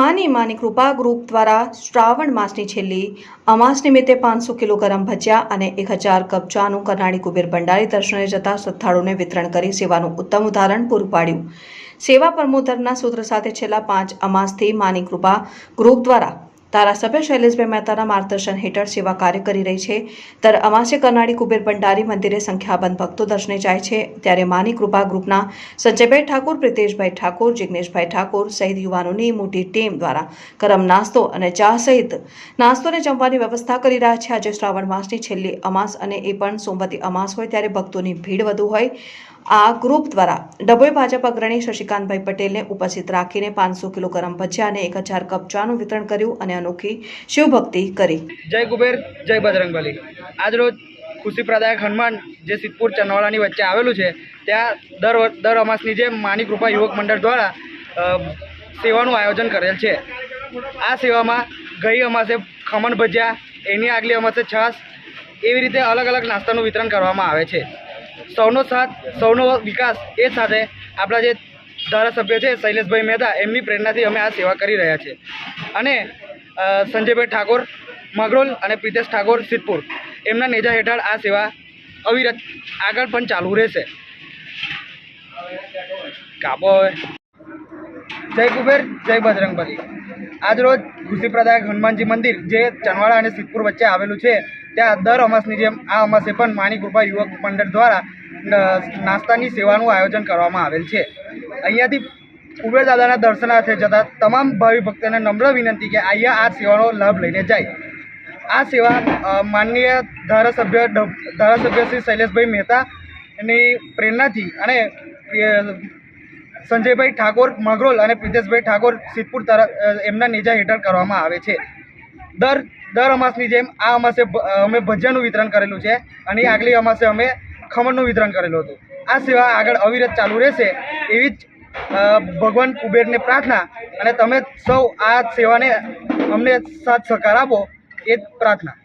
માની કૃપા ગ્રુપ દ્વારા શ્રાવણ માસની છેલ્લી અમાસ નિમિત્તે 500 કિલો ગરમ ભજીયા અને 1000 કપ ચાનું કરનાળી કુબેર ભંડારી દર્શને જતા શ્રદ્ધાળુઓને વિતરણ કરી સેવાનું ઉત્તમ ઉદાહરણ પૂરું પાડ્યું। સેવા પરમોધરના સૂત્ર સાથે છેલ્લા 5 અમાસથી માની કૃપા ગ્રુપ દ્વારા ધારાસભ્ય શૈલેષભાઈ મહેતાના માર્ગદર્શન હેઠળ સેવા કાર્ય કરી રહી છે। દર અમાસે કરનાળી કુબેર ભંડારી મંદિરે સંખ્યાબંધ ભક્તો દર્શને જાય છે, ત્યારે માની કૃપા ગ્રુપના સંજયભાઈ ઠાકોર, પ્રિતેશભાઈ ઠાકોર, જિગ્નેશભાઈ ઠાકોર સહિત યુવાનોની મોટી ટીમ દ્વારા ગરમ નાસ્તો અને ચા સહિત નાસ્તોને જમવાની વ્યવસ્થા કરી રહ્યા છે। આજે શ્રાવણ માસની છેલ્લી અમાસ અને એ પણ સોમવતી અમાસ હોય ત્યારે ભક્તોની ભીડ વધુ હોય। આ ગ્રુપ દ્વારા ડભોઈ ભાજપ અગ્રણી શશિકાંતભાઈ પટેલને ઉપસ્થિત રાખીને 500 કિલો ગરમ ભજીયા અને 1000 કપ ચાનું વિતરણ કર્યું અને અનોખી શિવભક્તિ કરી। जय कुबेर जय बजरंगबली। आज रोज खुशीप्रदायक हनुमान जे सिद्धपुर चनवाड़ानी वच्चे आवेलू छे त्यां दर अमासनी जे मानी कृपा युवक मंडळ द्वारा सेवानुं आयोजन करेल छे। आ सेवामां गई अमासे खमण भजिया, एनी આગલી અમાસે છાશ, एवी रीते अलग अलग नाસ્તાનું वितरण करवामां आवे छे। सौनो साथ सौनो विकास ए साथे आपणा जे धारासभ्य छे शैलेषभाई मेहता एमनी प्रेरणाथी अमे आ सेवा करी रह्या छे अने संजयभाई ठाकोर मगरोल अने प्रितेश ठाकोर सिद्धपुर एमना नेजा हेठळ आ सेवा अविरत आगळ पण चालू रहेशे। कापो जय कुबेर जय बजरंगबली। आज रोज खुशीप्रदायक हनुमानजी मंदिर जे चनवाड़ा अने सिद्धपुर वच्चे आवेलू छे त्यां दर अमासनी जेम आ अमासे पण मानी कृपा युवक मंडळ द्वारा नाસ્તાની સેવાનું આયોજન કરવામાં આવેલ છે। અહીંયાથી કુબેર દાદાના દર્શનાર્થે જતા તમામ ભાવિ ભક્તોને નમ્ર વિનંતી કે અહીંયા આ સેવાનો લાભ લઈને જાય। આ સેવા માનનીય ધારાસભ્ય શ્રી શૈલેષભાઈ મહેતાની પ્રેરણાથી અને સંજયભાઈ ઠાકોર મગરોલ અને પ્રિતેશભાઈ ઠાકોર સિદ્ધપુર એમના નેજા હેઠળ કરવામાં આવે છે। દર અમાસની જેમ આ અમાસે અમે ભજીયાનું વિતરણ કરેલું છે અને આગલી અમાસે અમે ખમણનું વિતરણ કરેલું હતું। આ સેવા આગળ અવિરત ચાલુ રહેશે એવી જ ભગવાન કુબેરને પ્રાર્થના અને તમે સૌ આ સેવાને અમને સાથ સહકાર આપો એ જ પ્રાર્થના।